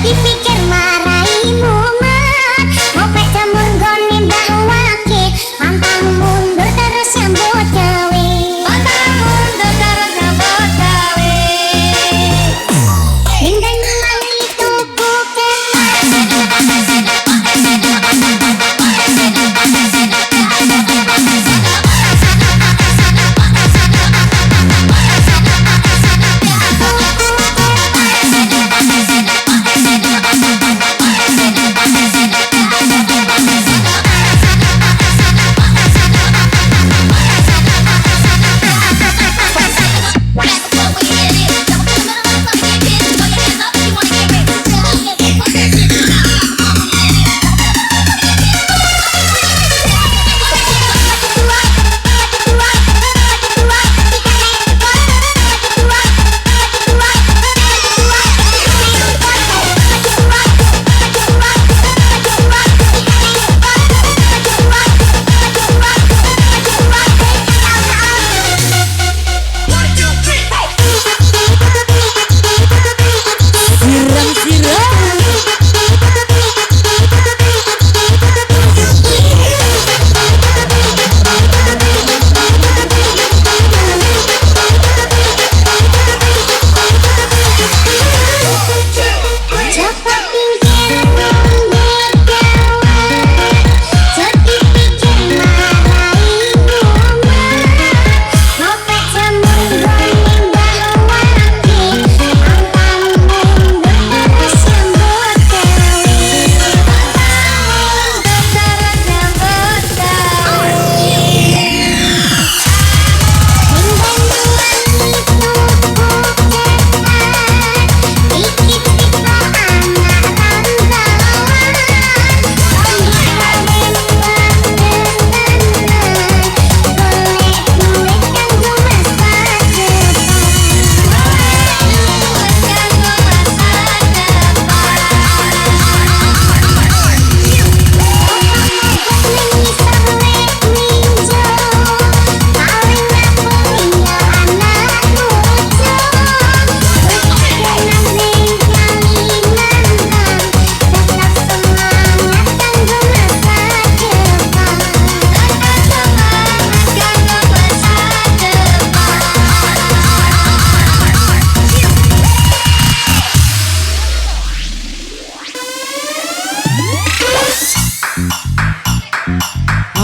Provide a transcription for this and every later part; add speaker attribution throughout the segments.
Speaker 1: dipikir maraimu mat ngopek jamur goni mbak wakil pantang mundur terus nyambut gawe pantang mundur terus nyambut gawe Lindang mali tubuh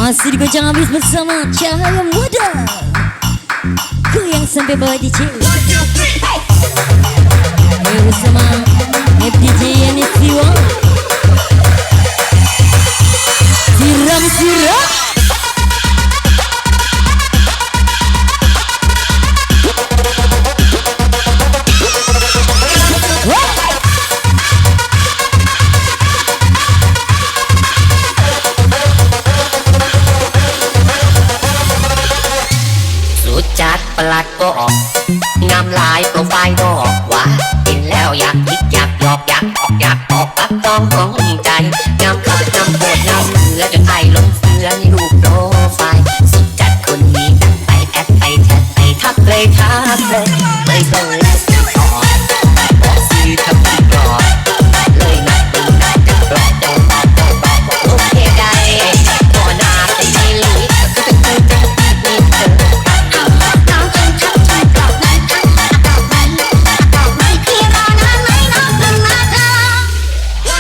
Speaker 2: masih digoncang habis bersama Cahaya Muda. Goyang sampai bawah DJ. Ayo bersama FDJ Yanis Siwa. Siram-siram.
Speaker 3: จัดประหลัดก็ออกงามลายโปรไฟล์ดอกว่ากินแล้วอยากคิดอยากหยอกอยากออกอยากออกปักต้องของใจงามขับงามโคตรงามเหลือจนไอลงเสือในรูปโปรไฟล์สุดจัดคนนี้ตั้งไปแอดไปแชทไปทักเลยเลยส่งและสื่อต่อบอกสื่อทำที่กรอบเลยนัดดูนัดจะกรอบโดนบอกโอเคได้พอหน้าเป็นไม่ลุยก็จะพูดจะมีเธอ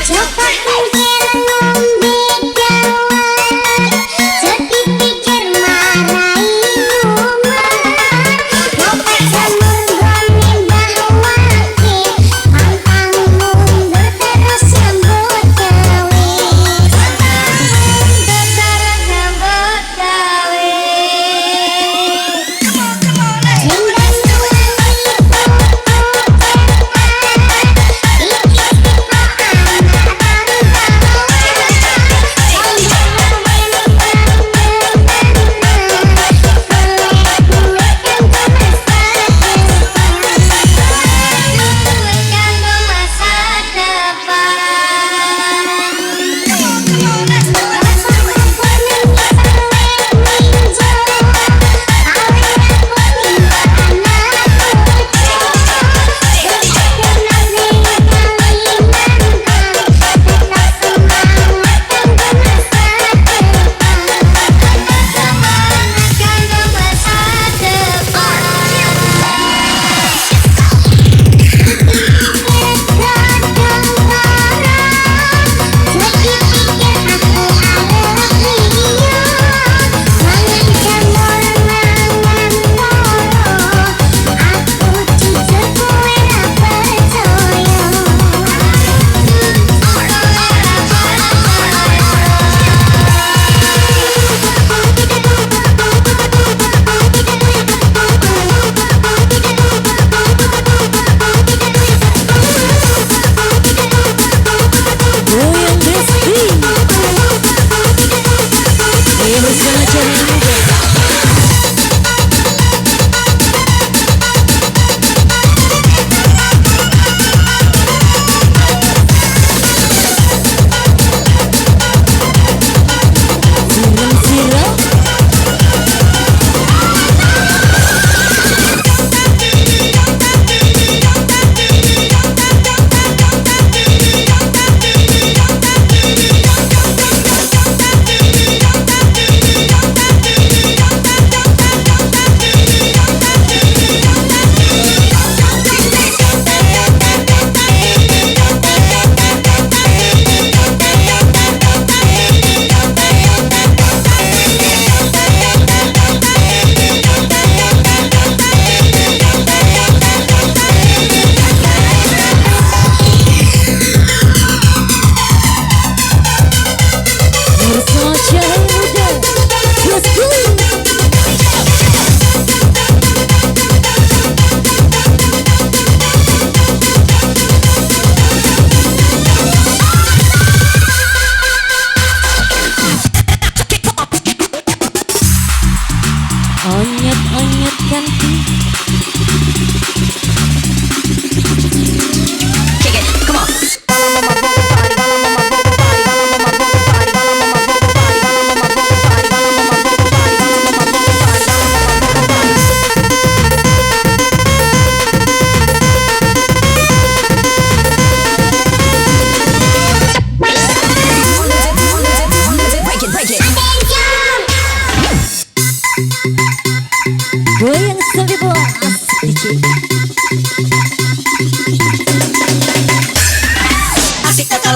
Speaker 1: Cepat mungkin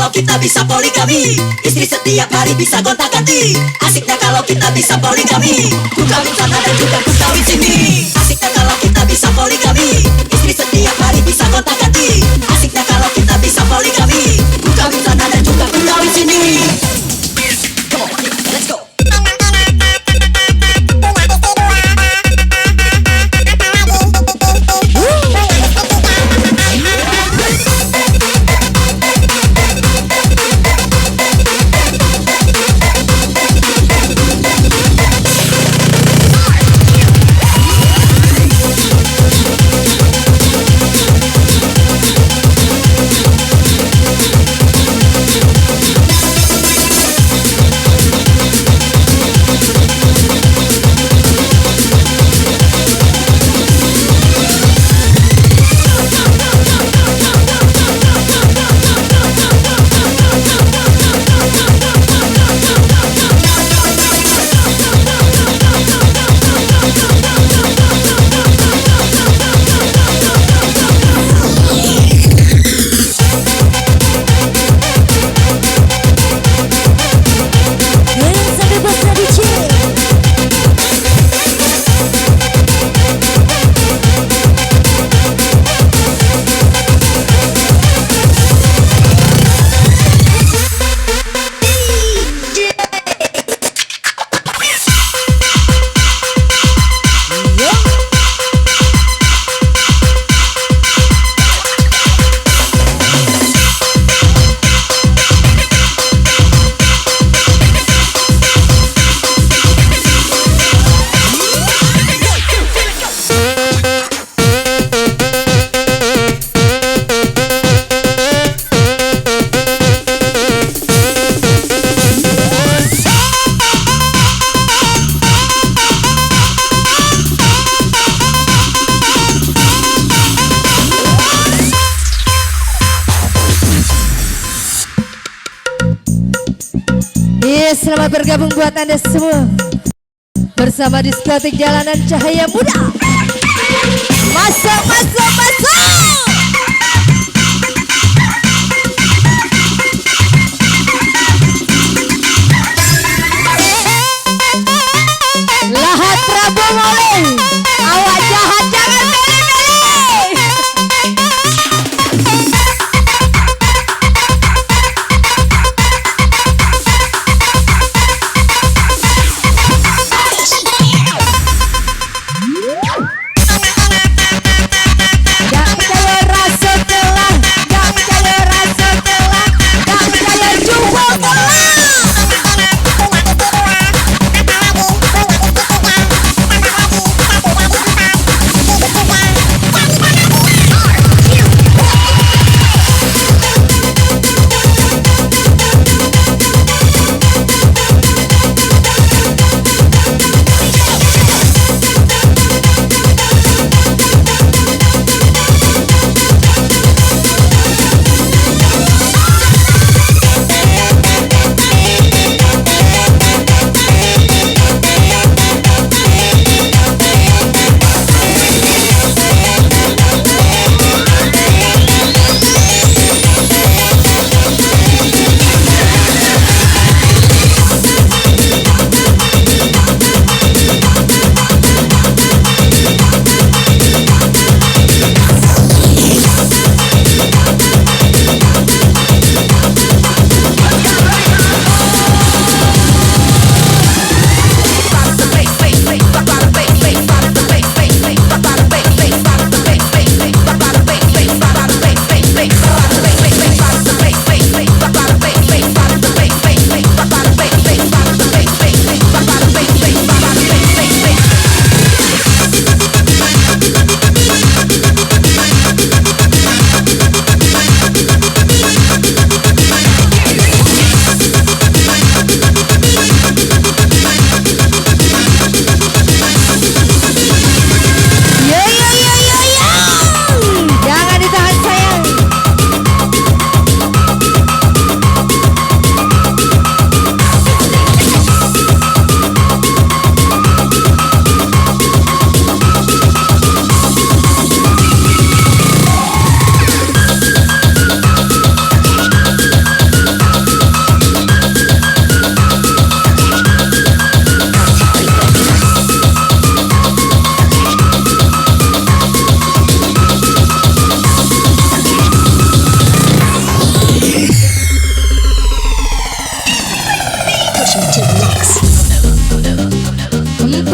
Speaker 4: kalau kita bisa poligami. Istri setiap hari bisa gonta-ganti. Asiknya kalau kita bisa poligami. Ku kawin sana dan juga ku kawin sini. Asiknya kalau kita bisa poligami. Istri setiap hari bisa gonta-ganti. Asiknya kalau kita bisa poligami. Ku kawin sana dan juga ku kawin sini. Come on, let's go.
Speaker 2: Selamat bergabung buat Anda semua bersama diskotik Jalanan Cahaya Muda. Masuk, masuk, masuk. Lahat Prabu Moleh, awak jahat jangan milih-milih.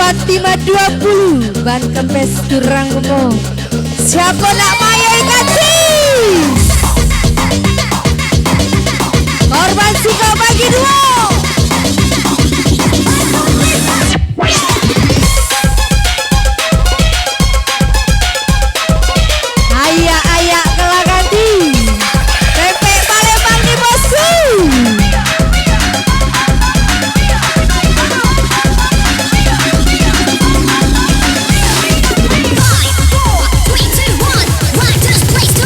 Speaker 2: Fatima 20 ban kempes kurang ngomong. Siapa nak maya ikati? Korban suka bagi dua. Ayak-ayak kelak ganti. Pepek Palembang di bosku.
Speaker 1: Five, four, three, two, one. Riders, place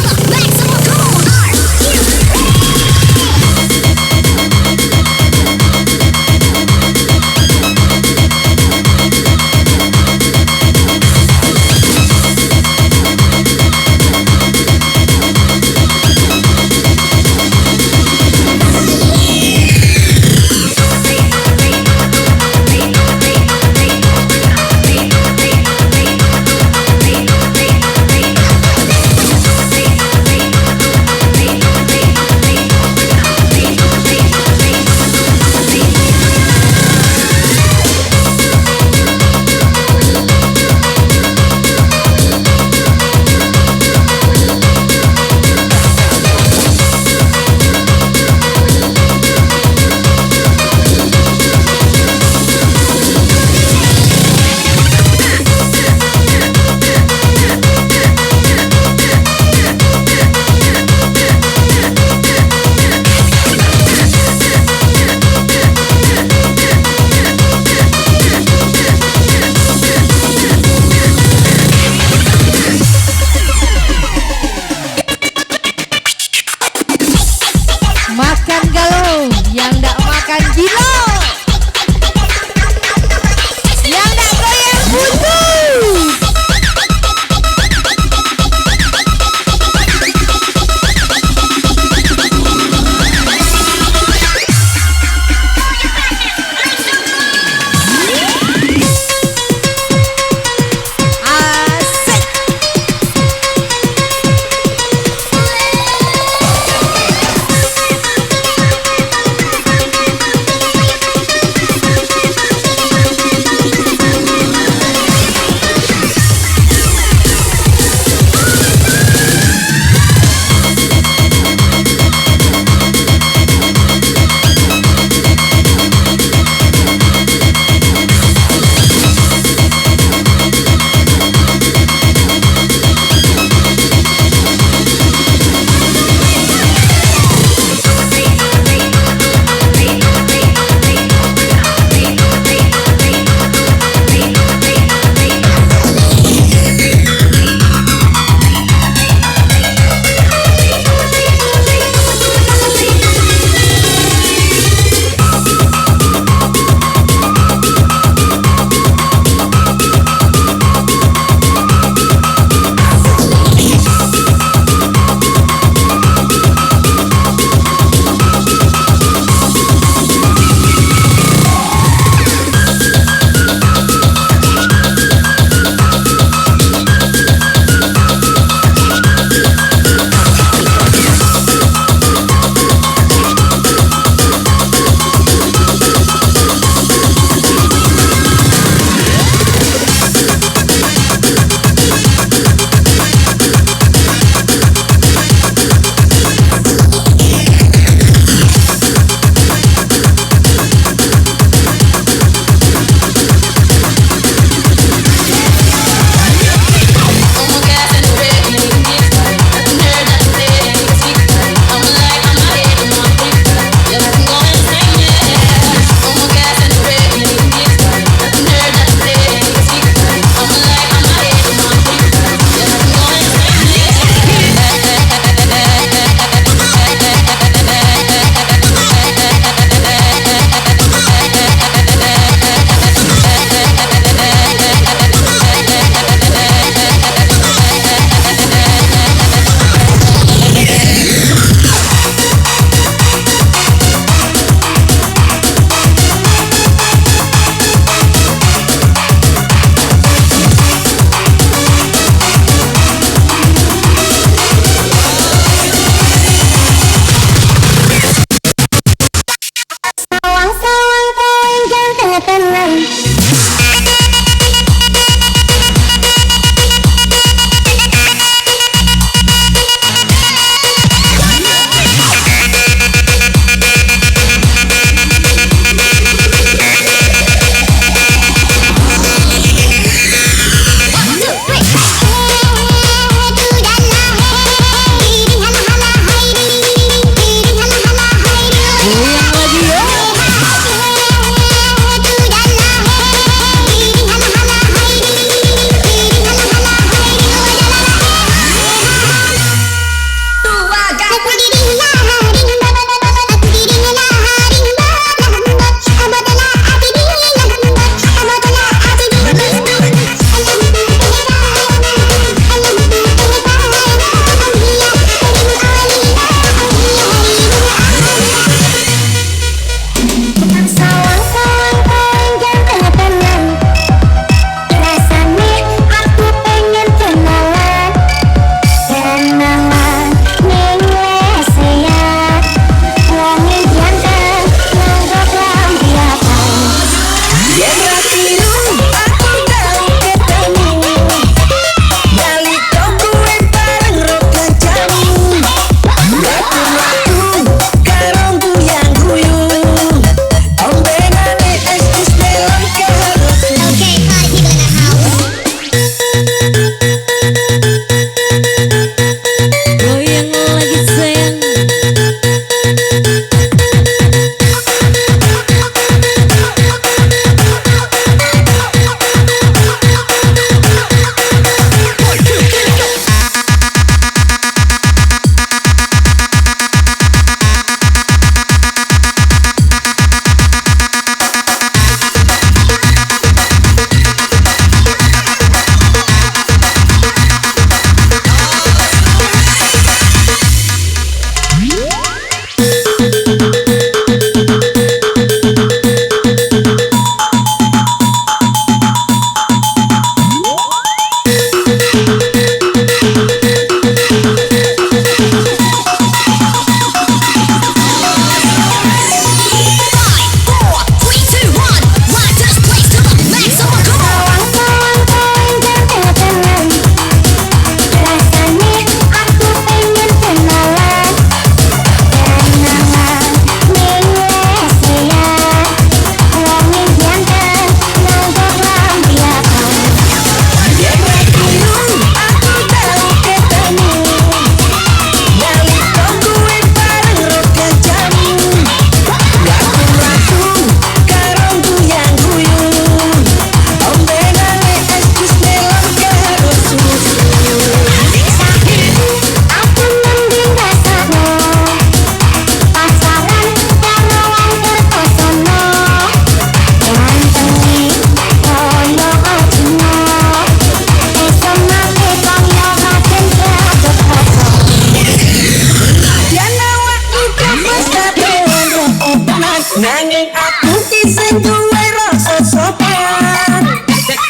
Speaker 4: nanging aku sing duwe rasa sopan.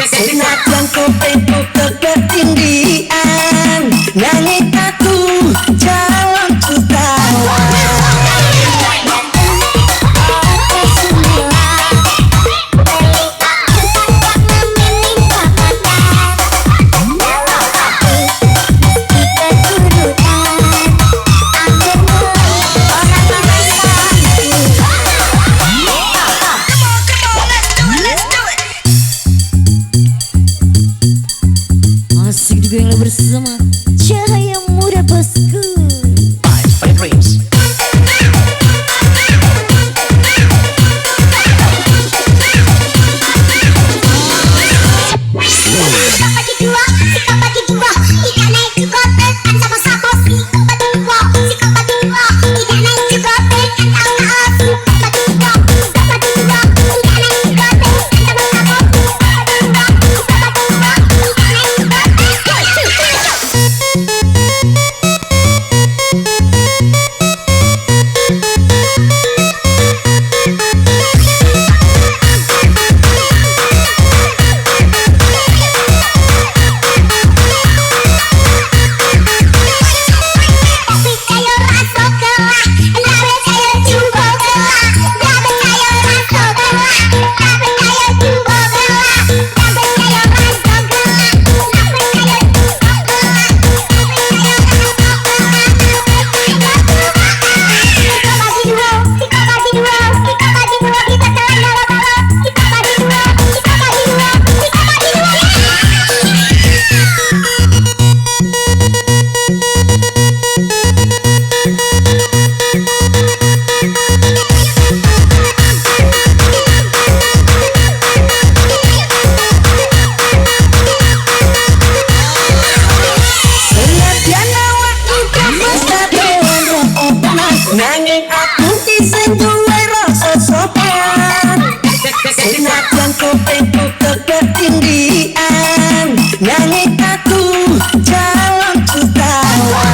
Speaker 4: Senajan kupingku ketinggian, nanging aku jalan jutawan.
Speaker 2: Asik juga yang lo bersama Cahaya Muda Bosku.
Speaker 3: Fight for your dreams.
Speaker 1: Sikap bagi dua, sikap bagi dua, tidak naik ke kotak kan sama satu. Sikap bagi dua, sikap bagi dua, tidak naik ke kotak kan sama aku. Sikap bagi dua, sikap bagi dua, tidak naik ke kotak kan sama satu. Sikap bagi dua, sikap bagi dua, tidak naik ke kotak. Tapi kayak rasa kelah, tapi kayak jumbo kelah, tapi kayak rasa kelah, tapi kayak jumbo kelah, tapi kayak rasa kelah, tapi kayak jumbo kelah, tapi kayak rasa kelah, sikap bagi dua, sikap bagi dua, sikap bagi dua, kita jalan dalam-dalam, sikap bagi dua, sikap bagi dua, sikap bagi dua.
Speaker 4: Senajan awakku terus kadoan panas, nanging aku sing duwe rasa sopan. Senajan kupingku ketinggian, nanging aku jalan jutawan.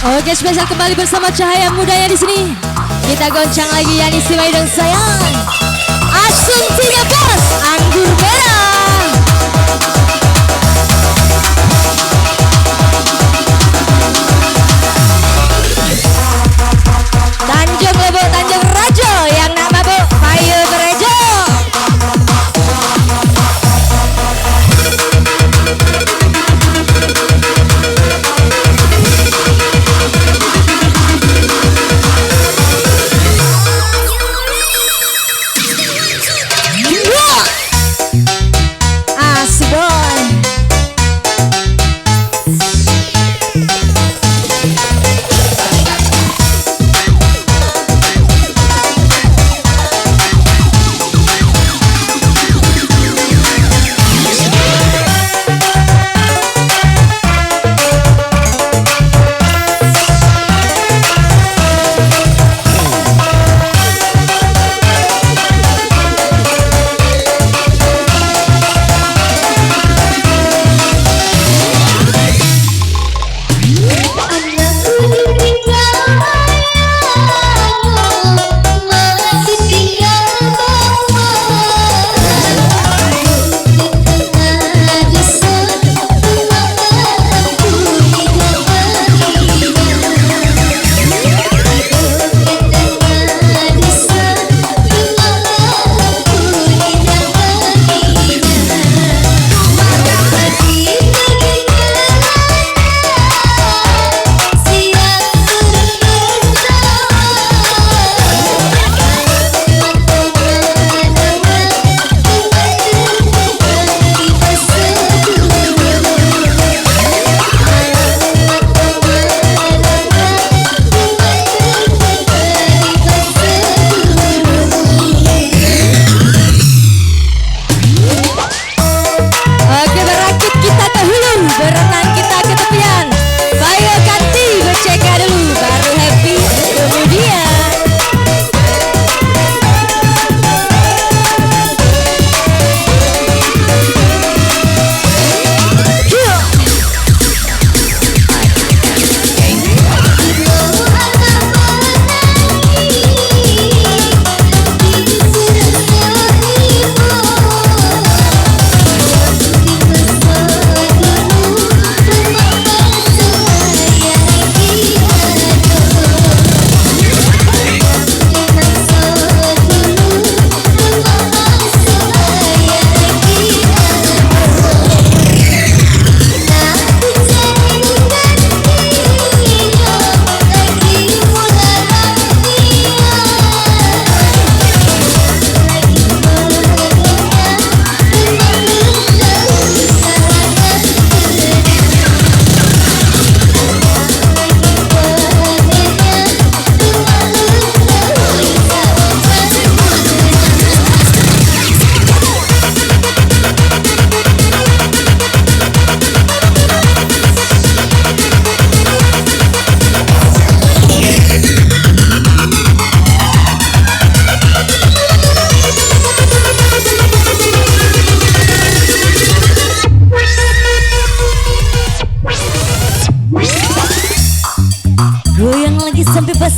Speaker 2: Oke, spesial kembali bersama Cahaya Mudanya di sini. Kita goncang lagi Yani Simai dan sayang. Asun 13 Anggur Merah.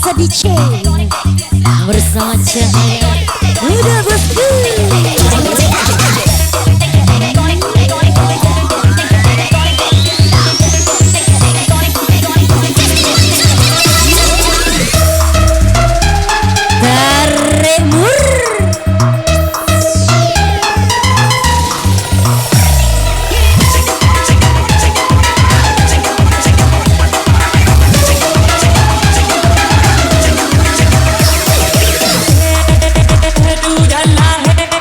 Speaker 2: biasa DJ bersama Cahaya Muda Bosku.
Speaker 5: तू जला है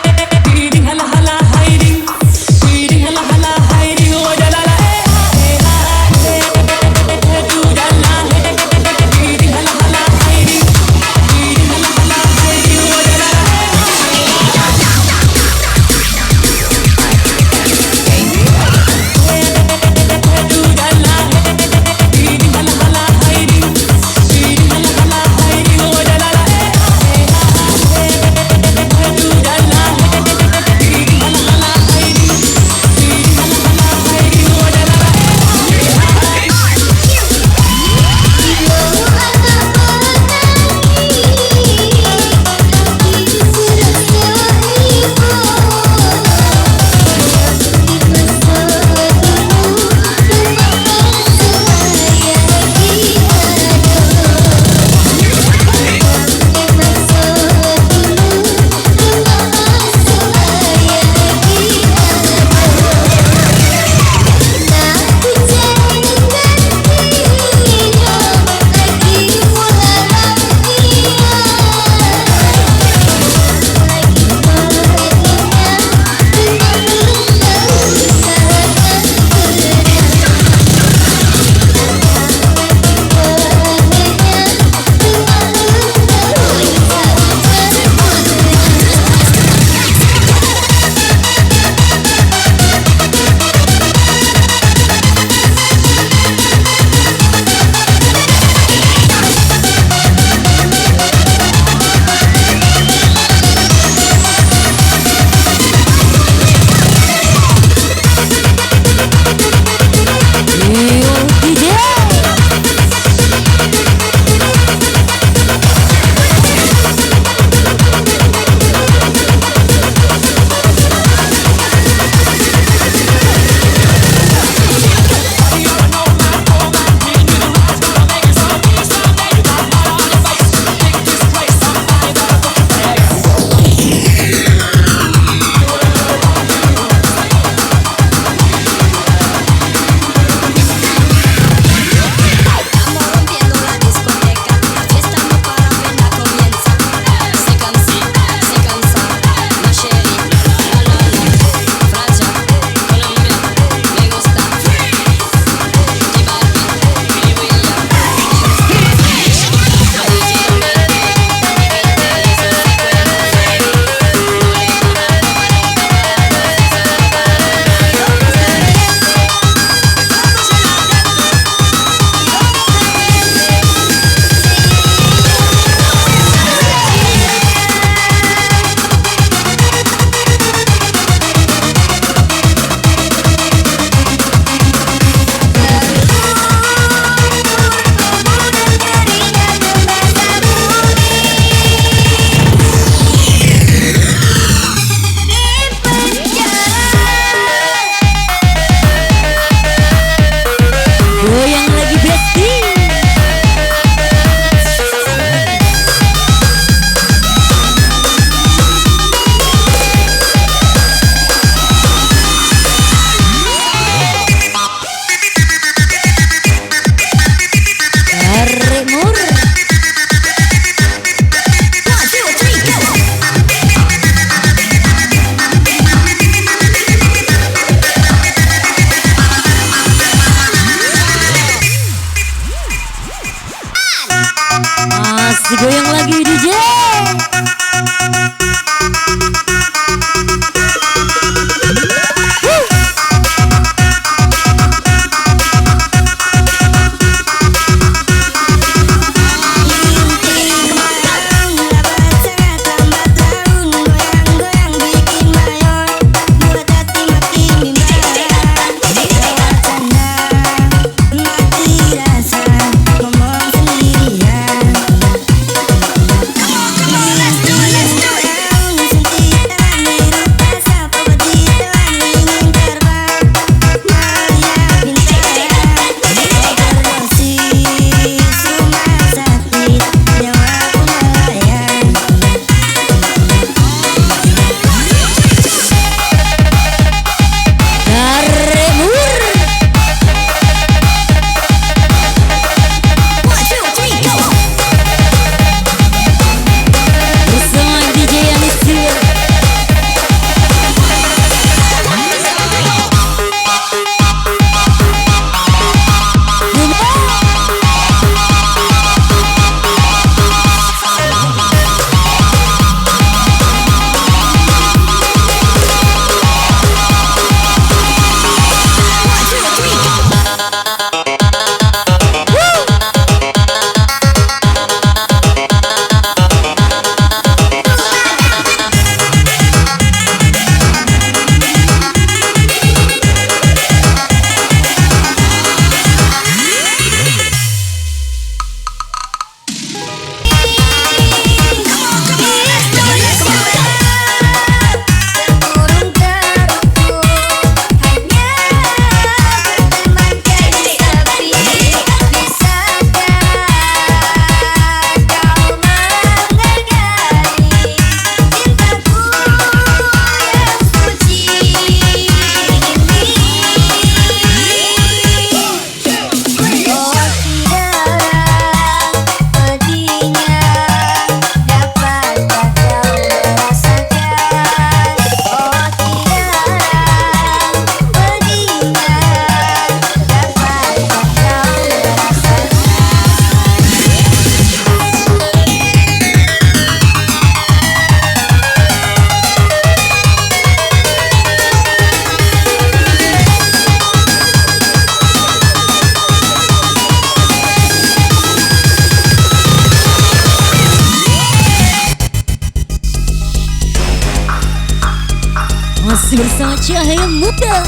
Speaker 2: bersama Cahaya Muda.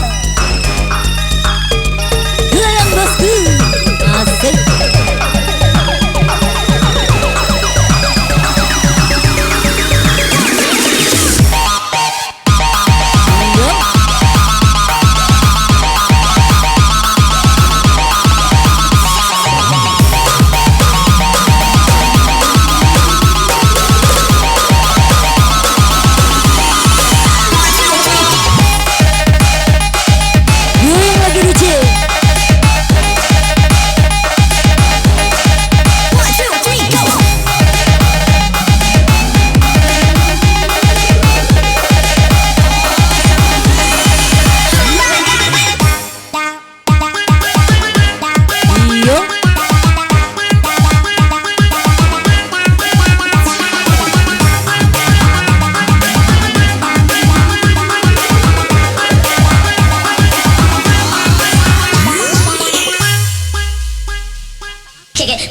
Speaker 2: Goyang bosku, asik.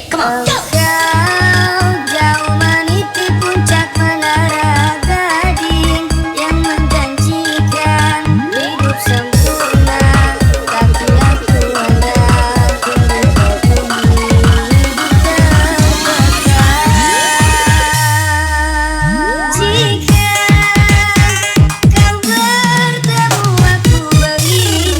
Speaker 1: Come on, go! Jauh meniti puncak menara gading yang menjanjikan hidup sempurna, tapi aku hendak tinggal ke bumi jika kau bertemu aku begini.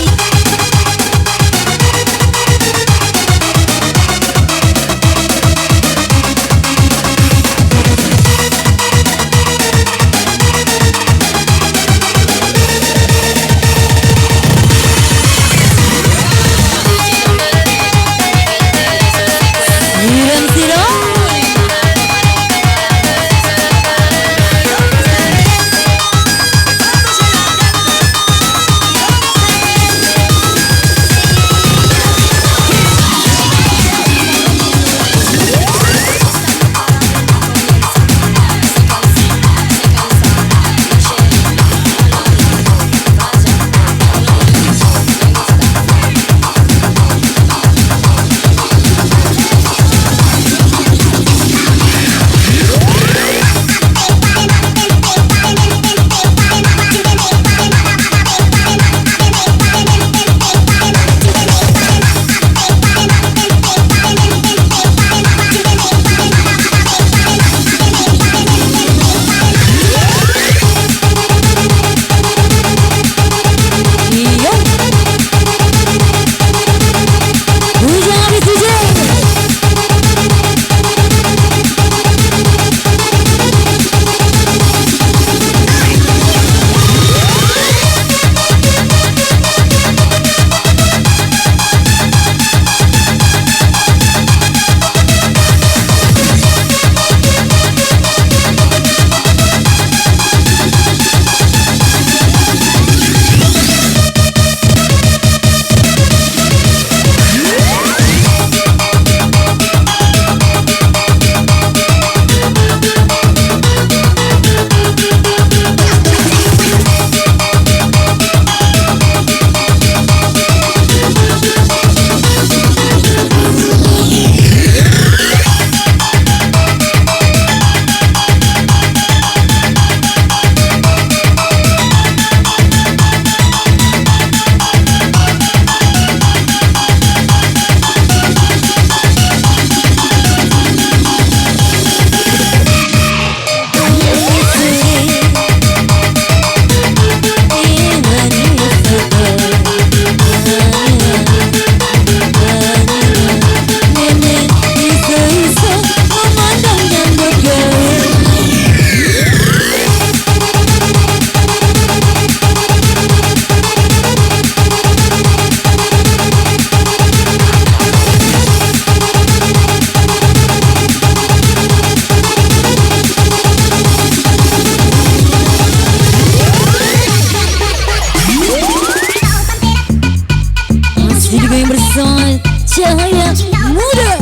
Speaker 2: Cahaya Muda.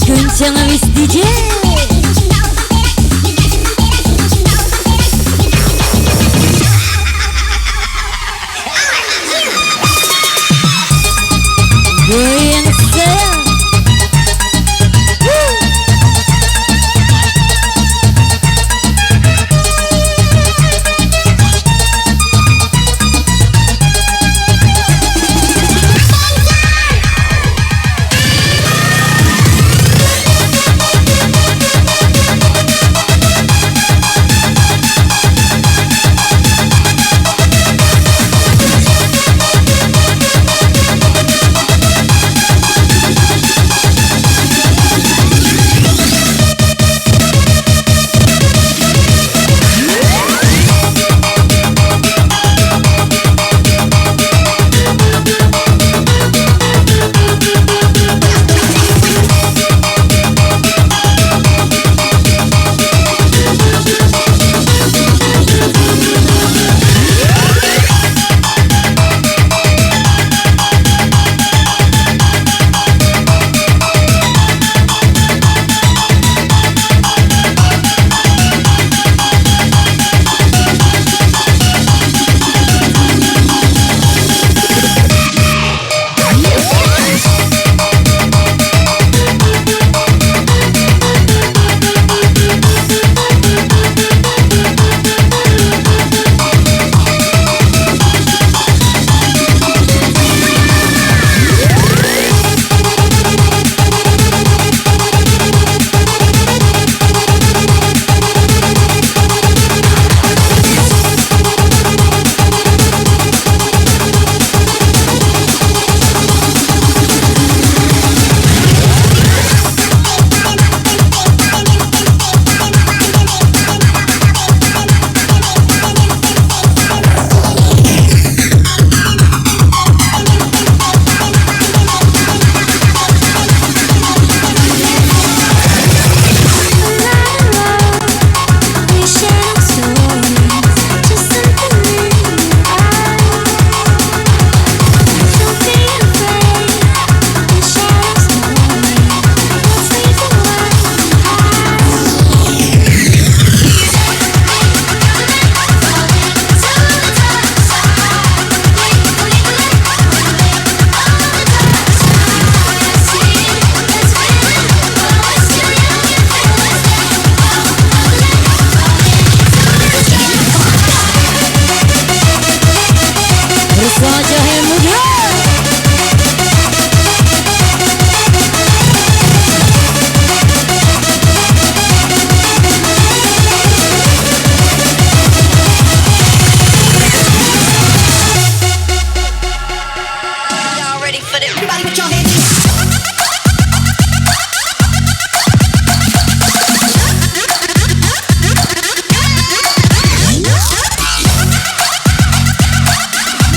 Speaker 2: Kencang habis DJ. Goyang sayang.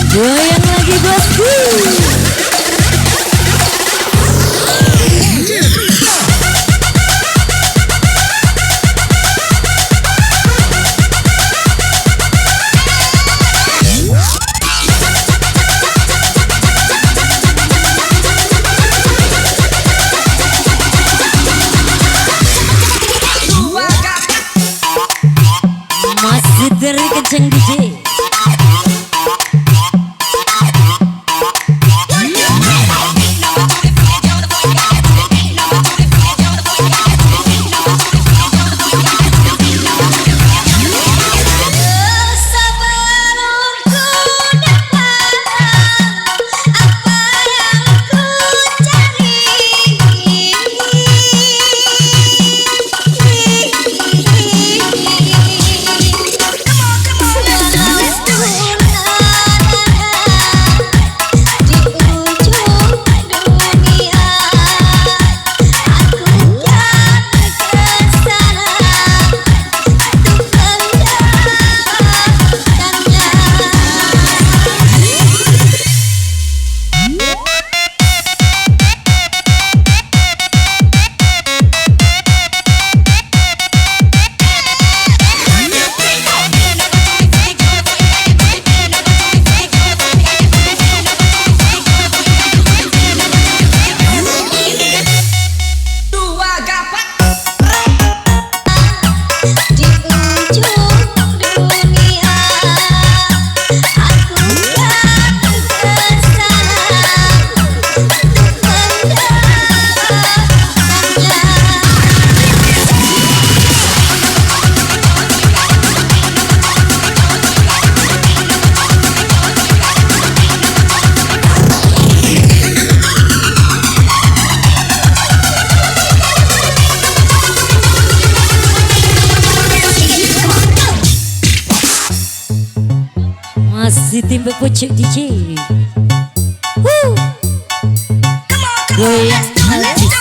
Speaker 2: Goyang lagi bosku. Masih dari kenceng DJ. Masih tim pucuk DJ. Goyang habis.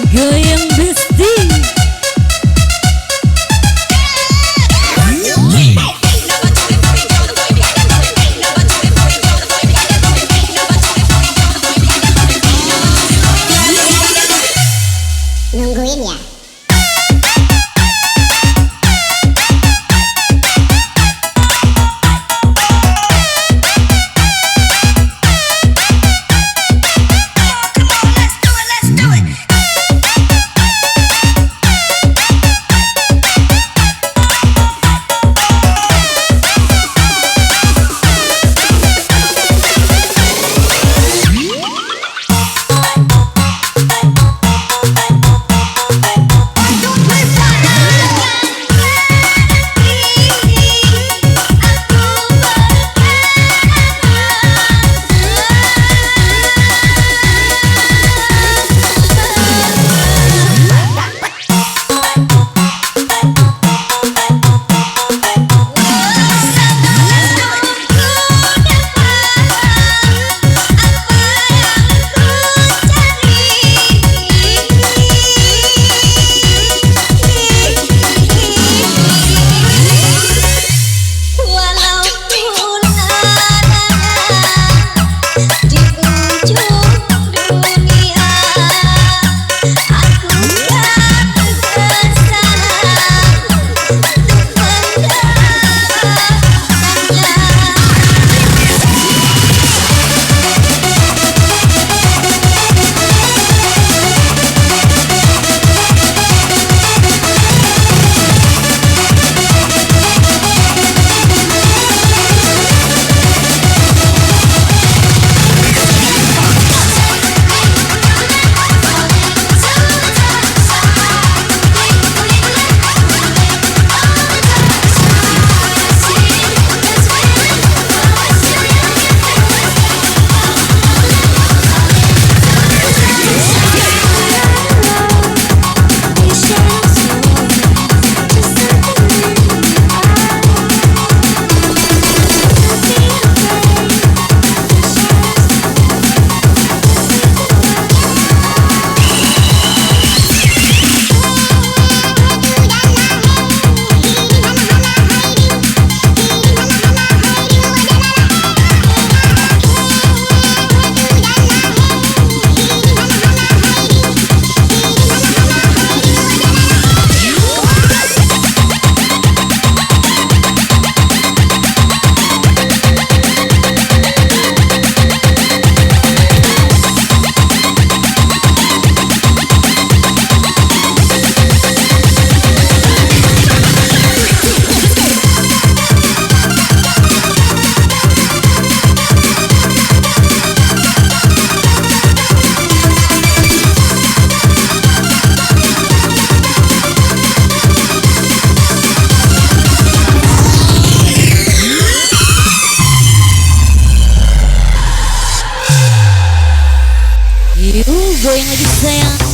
Speaker 2: Goyang besti.
Speaker 1: Nungguin ya.
Speaker 2: Goyang lagi sayang.